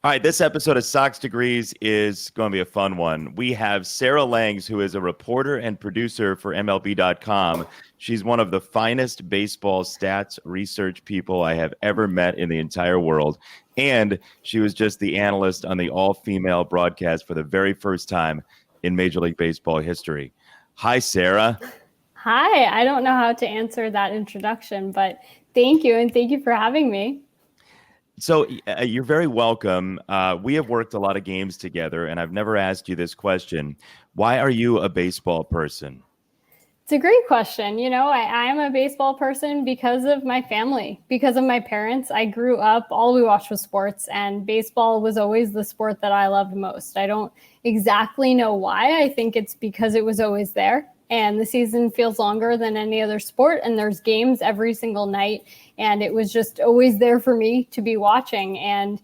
All right, this episode of Sox Degrees is going to be a fun one. We have Sarah Langs, who is a reporter and producer for MLB.com. She's one of the finest baseball stats research people I have ever met in the entire world. And she was just the analyst on the all-female broadcast for the very first time in Major League Baseball history. Hi, Sarah. Hi, I don't know how to answer that introduction, but thank you, and thank you for having me. So you're very welcome. We have worked a lot of games together, and I've never asked you this question. Why are you a baseball person? It's a great question. I am a baseball person because of my family, because of my parents. I grew up, all we watched was sports, and baseball was always the sport that I loved most. I don't exactly know why. I think it's because it was always there. And the season feels longer than any other sport, and there's games every single night. And it was just always there for me to be watching. And,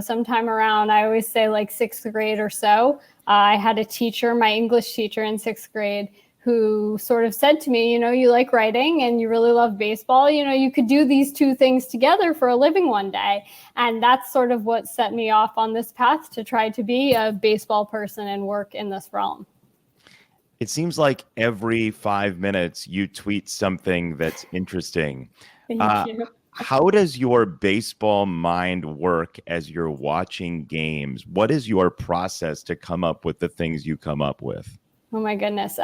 sometime around, I always say like sixth grade or so, I had a teacher, my English teacher in sixth grade, who sort of said to me, you like writing and you really love baseball, you could do these two things together for a living one day. And that's sort of what set me off on this path to try to be a baseball person and work in this realm. It seems like every 5 minutes you tweet something that's interesting. Thank you. How does your baseball mind work as you're watching games? What is your process to come up with the things you come up with? Oh my goodness.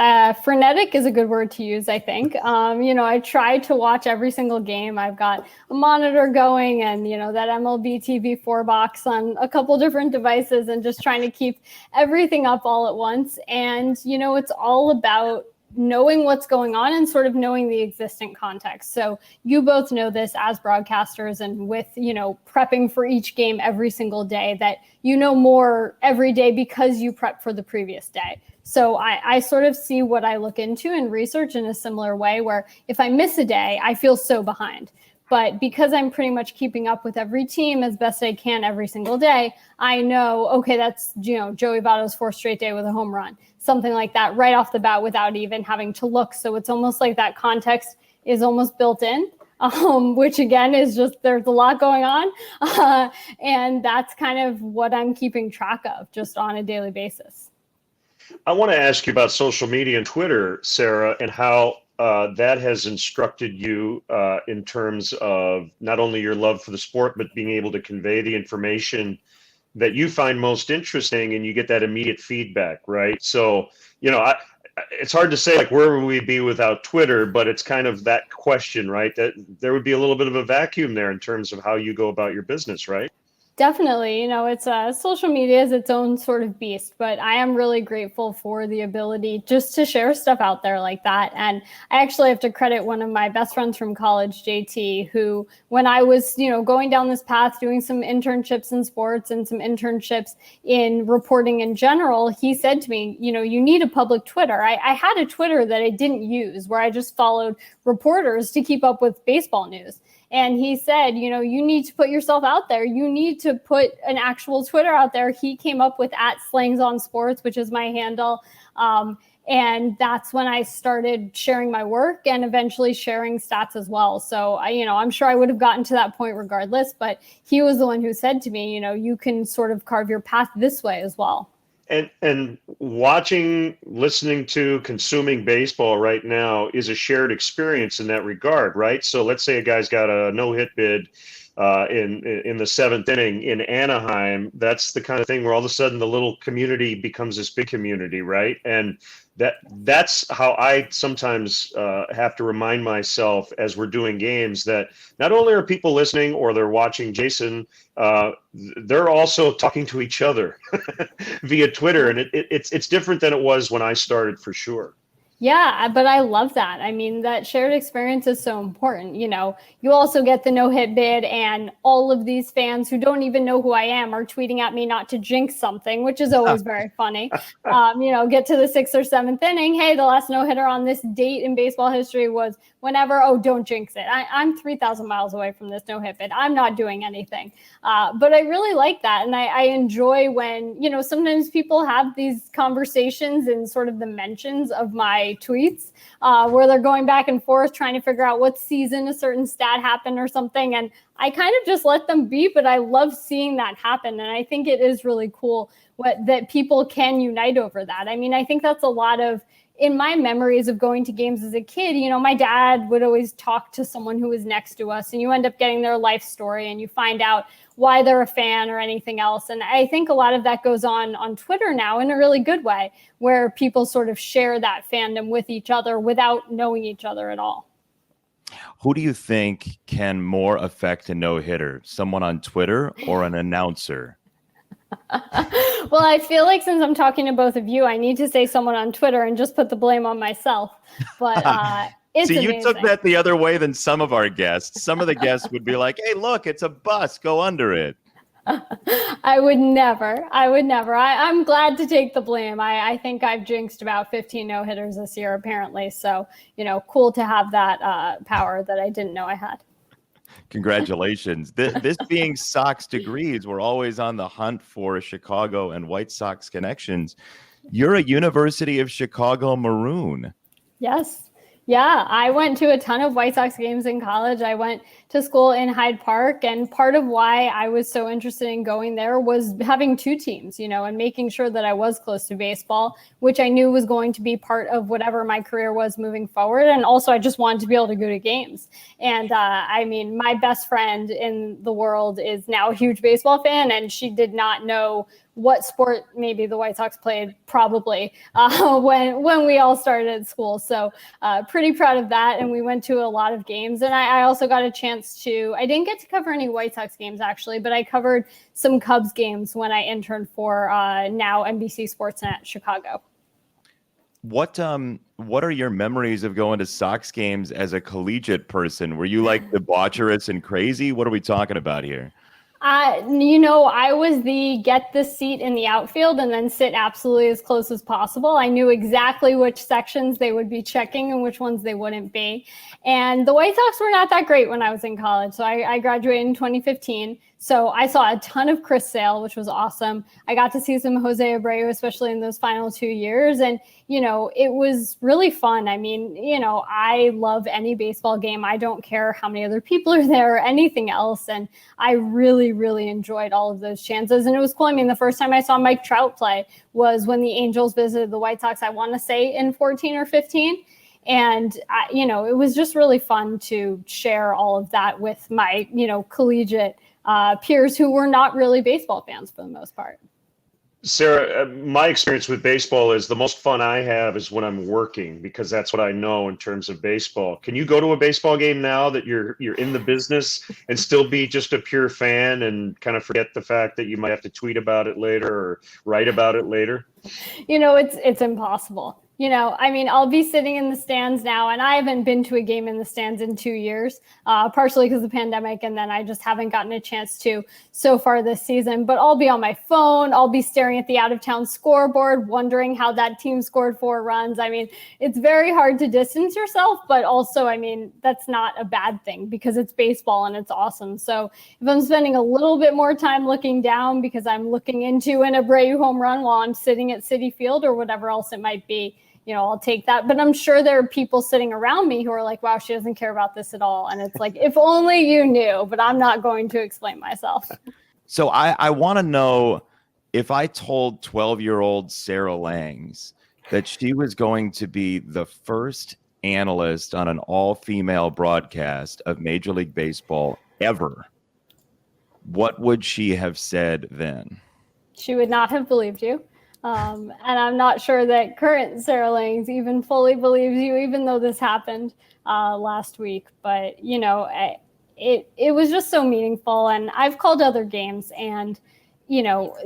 Frenetic is a good word to use, I think. I try to watch every single game. I've got a monitor going and, that MLB TV4 box on a couple different devices and just trying to keep everything up all at once. And, it's all about knowing what's going on and sort of knowing the existing context. So you both know this as broadcasters and with, prepping for each game every single day that you know more every day because you prep for the previous day. So I sort of see what I look into and research in a similar way where if I miss a day, I feel so behind. But because I'm pretty much keeping up with every team as best I can every single day, I know, okay, that's, Joey Votto's fourth straight day with a home run, something like that right off the bat without even having to look. So it's almost like that context is almost built in, which again is just there's a lot going on. And that's kind of what I'm keeping track of just on a daily basis. I want to ask you about social media and Twitter, Sarah, and how that has instructed you in terms of not only your love for the sport, but being able to convey the information that you find most interesting and you get that immediate feedback, right? So, it's hard to say like where would we be without Twitter, but it's kind of that question, right? That there would be a little bit of a vacuum there in terms of how you go about your business, right? Definitely. It's social media is its own sort of beast, but I am really grateful for the ability just to share stuff out there like that. And I actually have to credit one of my best friends from college, JT, who when I was, going down this path, doing some internships in sports and some internships in reporting in general, he said to me, you need a public Twitter. I had a Twitter that I didn't use where I just followed reporters to keep up with baseball news. And he said, you need to put yourself out there. You need to put an actual Twitter out there. He came up with @SlangsOnSports, which is my handle. And that's when I started sharing my work and eventually sharing stats as well. So, I'm sure I would have gotten to that point regardless. But he was the one who said to me, you can sort of carve your path this way as well. And watching, listening to, consuming baseball right now is a shared experience in that regard, right? So let's say a guy's got a no-hit bid in the seventh inning in Anaheim. That's the kind of thing where all of a sudden the little community becomes this big community, right? And that's how I sometimes have to remind myself as we're doing games that not only are people listening or they're watching Jason, they're also talking to each other via Twitter. And it's different than it was when I started, for sure. Yeah, but I love that. I mean, that shared experience is so important. You also get the no-hit bid and all of these fans who don't even know who I am are tweeting at me not to jinx something, which is always very funny. Get to the sixth or seventh inning. Hey, the last no-hitter on this date in baseball history was whenever, oh, don't jinx it. I'm 3,000 miles away from this no-hit bid. I'm not doing anything. But I really like that. And I enjoy when, sometimes people have these conversations in sort of the mentions of my tweets where they're going back and forth trying to figure out what season a certain stat happened or something. And I kind of just let them be, but I love seeing that happen. And I think it is really cool that people can unite over that. I mean, I think that's a lot of, in my memories of going to games as a kid, my dad would always talk to someone who was next to us, and you end up getting their life story and you find out why they're a fan or anything else. And I think a lot of that goes on Twitter now in a really good way, where people sort of share that fandom with each other without knowing each other at all. Who do you think can more affect a no-hitter? Someone on Twitter or an announcer? Well, I feel like since I'm talking to both of you, I need to say someone on Twitter and just put the blame on myself. But it's See, amazing. you took that the other way than some of our guests. Some of the guests would be like, hey, look, it's a bus. Go under it. I would never. I'm glad to take the blame. I think I've jinxed about 15 no-hitters this year, apparently. So, cool to have that power that I didn't know I had. Congratulations. This being Sox degrees, we're always on the hunt for Chicago and White Sox connections. You're a University of Chicago Maroon. Yes. Yeah, I went to a ton of White Sox games in college. I went to school in Hyde Park, and part of why I was so interested in going there was having two teams, and making sure that I was close to baseball, which I knew was going to be part of whatever my career was moving forward. And also I just wanted to be able to go to games. And my best friend in the world is now a huge baseball fan, and she did not know what sport maybe the White Sox played, probably when we all started at school. So pretty proud of that. And we went to a lot of games. And I also got a chance I didn't get to cover any White Sox games actually, but I covered some Cubs games when I interned for now NBC Sportsnet Chicago. What are your memories of going to Sox games as a collegiate person? Were you like debaucherous and crazy? What are we talking about here? I was the get the seat in the outfield and then sit absolutely as close as possible. I knew exactly which sections they would be checking and which ones they wouldn't be. And the White Sox were not that great when I was in college. So I graduated in 2015. So I saw a ton of Chris Sale, which was awesome. I got to see some José Abreu, especially in those final 2 years. And, it was really fun. I mean, I love any baseball game. I don't care how many other people are there or anything else. And I really, really enjoyed all of those chances. And it was cool. I mean, the first time I saw Mike Trout play was when the Angels visited the White Sox, I want to say in 14 or 15. And, it was just really fun to share all of that with my, collegiate peers who were not really baseball fans for the most part. Sarah, my experience with baseball is the most fun I have is when I'm working, because that's what I know in terms of baseball. Can you go to a baseball game now that you're in the business and still be just a pure fan and kind of forget the fact that you might have to tweet about it later or write about it later? It's impossible. I'll be sitting in the stands now, and I haven't been to a game in the stands in 2 years, partially because of the pandemic, and then I just haven't gotten a chance to so far this season. But I'll be on my phone. I'll be staring at the out-of-town scoreboard, wondering how that team scored 4 runs. I mean, it's very hard to distance yourself, but also, that's not a bad thing because it's baseball and it's awesome. So if I'm spending a little bit more time looking down because I'm looking into an Abreu home run while I'm sitting at Citi Field or whatever else it might be, I'll take that. But I'm sure there are people sitting around me who are like, wow, she doesn't care about this at all. And it's like, if only you knew, but I'm not going to explain myself. So I want to know, if I told 12-year-old Sarah Langs that she was going to be the first analyst on an all-female broadcast of Major League Baseball ever, what would she have said then? She would not have believed you. And I'm not sure that current Sarah Langs even fully believes you, even though this happened last week. But, it was just so meaningful. And I've called other games, and,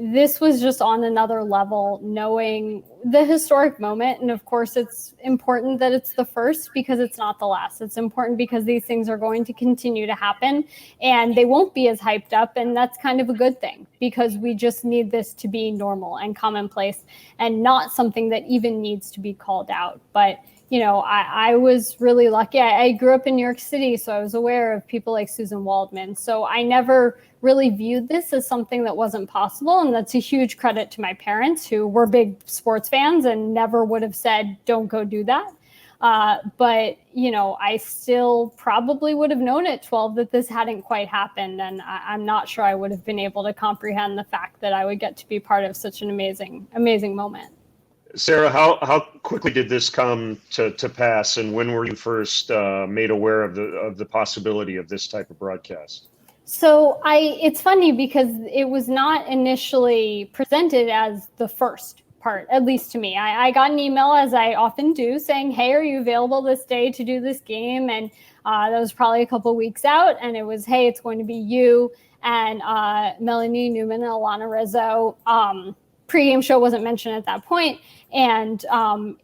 this was just on another level, knowing the historic moment. And of course, it's important that it's the first because it's not the last. It's important because these things are going to continue to happen and they won't be as hyped up. And that's kind of a good thing because we just need this to be normal and commonplace and not something that even needs to be called out. But, I was really lucky. I grew up in New York City, so I was aware of people like Susan Waldman. So I never really viewed this as something that wasn't possible. And that's a huge credit to my parents, who were big sports fans and never would have said, don't go do that. But I still probably would have known at 12 that this hadn't quite happened. And I'm not sure I would have been able to comprehend the fact that I would get to be part of such an amazing, amazing moment. Sarah, how quickly did this come to pass, and when were you first made aware of the possibility of this type of broadcast? So it's funny because it was not initially presented as the first part, at least to me. I got an email, as I often do, saying, hey, are you available this day to do this game? And that was probably a couple of weeks out. And it was, hey, it's going to be you and Melanie Newman and Alana Rizzo. Pre-game show wasn't mentioned at that point. And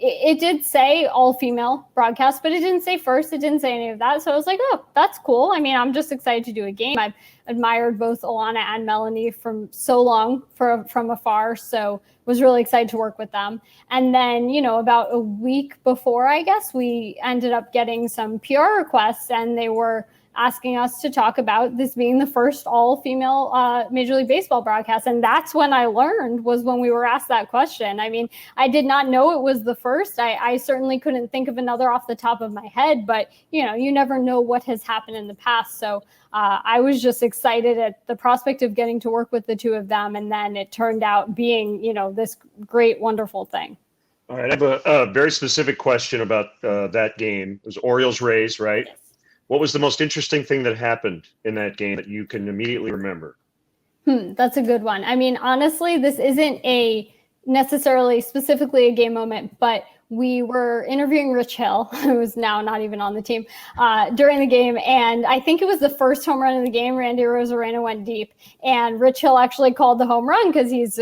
it did say all-female broadcast, but it didn't say first. It didn't say any of that. So I was like, oh, that's cool. I mean, I'm just excited to do a game. I've admired both Alana and Melanie from so long from afar. So was really excited to work with them. And then, about a week before, I guess, we ended up getting some PR requests, and they were asking us to talk about this being the first all-female Major League Baseball broadcast. And that's when I learned, was when we were asked that question. I mean, I did not know it was the first. I certainly couldn't think of another off the top of my head, but, you never know what has happened in the past. So I was just excited at the prospect of getting to work with the two of them. And then it turned out being, this great, wonderful thing. All right. I have a very specific question about that game. It was Orioles-Rays, right? Yes. What was the most interesting thing that happened in that game that you can immediately remember? That's a good one. I mean, honestly, this isn't necessarily specifically a game moment, but we were interviewing Rich Hill, who is now not even on the team, during the game. And I think it was the first home run of the game. Randy Arozarena went deep. And Rich Hill actually called the home run because he's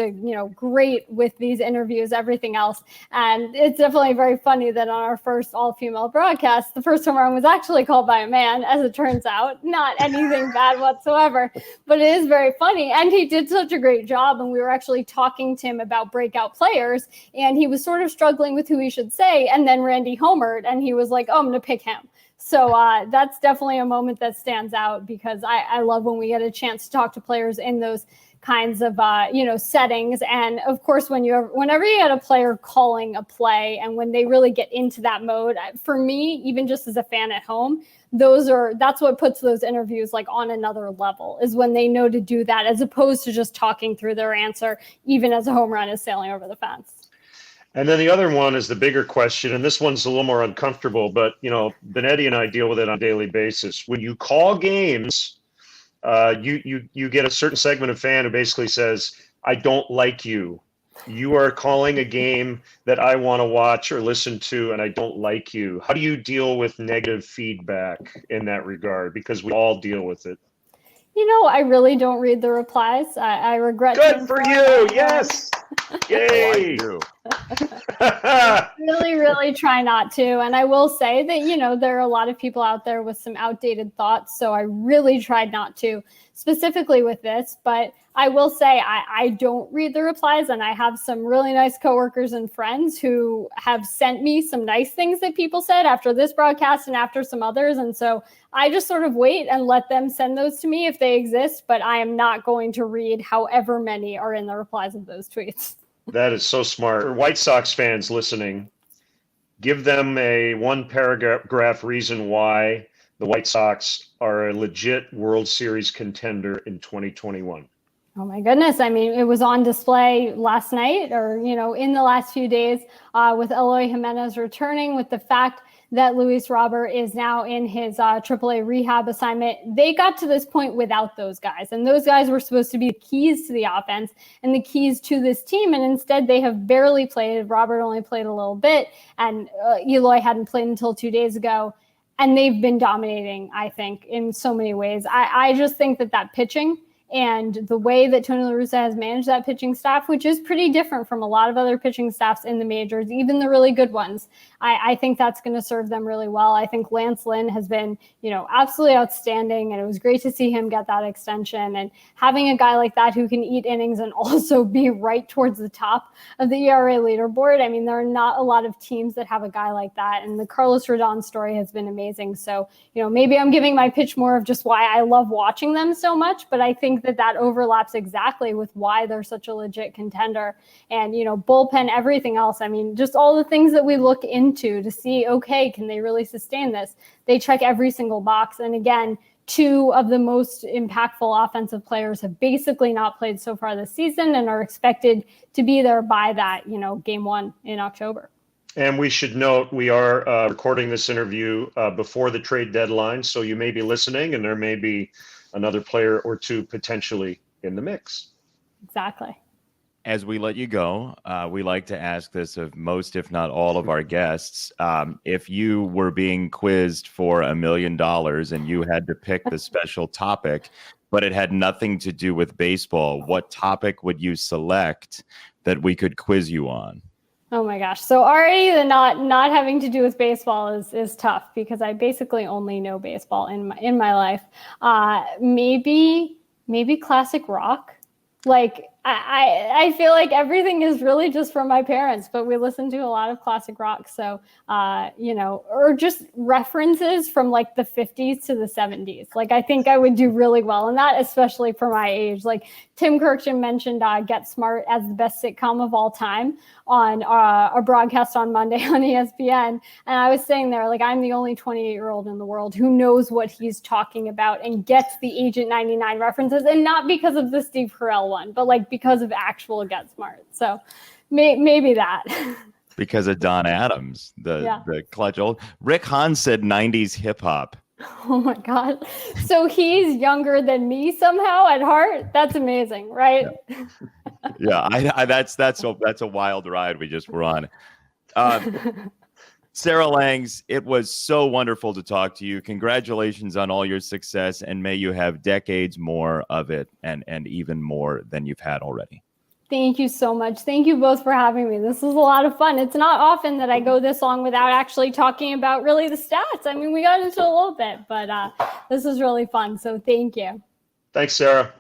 great with these interviews, everything else. And it's definitely very funny that on our first all-female broadcast, the first home run was actually called by a man, as it turns out. Not anything bad whatsoever, but it is very funny. And he did such a great job. And we were actually talking to him about breakout players. And he was sort of struggling with who he should say, and then Randy homered, and he was like, oh, I'm going to pick him. So that's definitely a moment that stands out, because I love when we get a chance to talk to players in those kinds of settings. And of course, whenever you get a player calling a play, and when they really get into that mode, for me, even just as a fan at home, that's what puts those interviews like on another level, is when they know to do that, as opposed to just talking through their answer, even as a home run is sailing over the fence. And then the other one is the bigger question, and this one's a little more uncomfortable, but, Benetti and I deal with it on a daily basis. When you call games, you get a certain segment of fan who basically says, I don't like you. You are calling a game that I want to watch or listen to, and I don't like you. How do you deal with negative feedback in that regard? Because we all deal with it. I really don't read the replies. I regret. Good for you. Yes. Yay. Really, really try not to. And I will say that, there are a lot of people out there with some outdated thoughts. So I really tried not to, specifically with this. But I will say I don't read the replies. And I have some really nice coworkers and friends who have sent me some nice things that people said after this broadcast and after some others. And so I just sort of wait and let them send those to me if they exist. But I am not going to read however many are in the replies of those tweets. That is so smart. For White Sox fans listening, give them a one paragraph reason why the White Sox are a legit World Series contender in 2021. Oh my goodness. I mean, it was on display last night, or, in the last few days, with Eloy Jiménez returning, with the fact that Luis Robert is now in his AAA rehab assignment. They got to this point without those guys, and those guys were supposed to be the keys to the offense and the keys to this team, and instead they have barely played. Robert only played a little bit, and Eloy hadn't played until 2 days ago, and they've been dominating, I think, in so many ways. I just think that pitching And the way that Tony La Russa has managed that pitching staff, which is pretty different from a lot of other pitching staffs in the majors, even the really good ones, I think that's going to serve them really well. I think Lance Lynn has been, absolutely outstanding, and it was great to see him get that extension. And having a guy like that who can eat innings and also be right towards the top of the ERA leaderboard, I mean, there are not a lot of teams that have a guy like that. And the Carlos Rodon story has been amazing. So, maybe I'm giving my pitch more of just why I love watching them so much, but I think that overlaps exactly with why they're such a legit contender. And, bullpen, everything else. I mean, just all the things that we look into to see, okay, can they really sustain this? They check every single box. And again, two of the most impactful offensive players have basically not played so far this season and are expected to be there by that, game 1 in October. And we should note we are recording this interview before the trade deadline, so you may be listening and there may be another player or two potentially in the mix. Exactly. As we let you go, we like to ask this of most, if not all, of our guests. If you were being quizzed for $1 million and you had to pick the special topic, but it had nothing to do with baseball, what topic would you select that we could quiz you on? Oh my gosh. So already the not having to do with baseball is tough because I basically only know baseball in my life. Maybe classic rock. Like I feel like everything is really just from my parents, but we listen to a lot of classic rock. So, or just references from like the 50s to the 70s. Like, I think I would do really well in that, especially for my age. Like Tim Kirkchin mentioned Get Smart as the best sitcom of all time on a broadcast on Monday on ESPN. And I was saying there, like, I'm the only 28-year-old in the world who knows what he's talking about and gets the Agent 99 references. And not because of the Steve Carell one, but like because of actual Get Smart. So maybe that. Because of Don Adams, the clutch old. Rick Hahn said 90s hip hop. Oh my God. So he's younger than me somehow at heart. That's amazing, right? Yeah, that's a wild ride we just were on. Sarah Langs, it was so wonderful to talk to you. Congratulations on all your success, and may you have decades more of it and even more than you've had already. Thank you so much. Thank you both for having me. This was a lot of fun. It's not often that I go this long without actually talking about really the stats. I mean, we got into a little bit, but this was really fun. So thank you. Thanks, Sarah.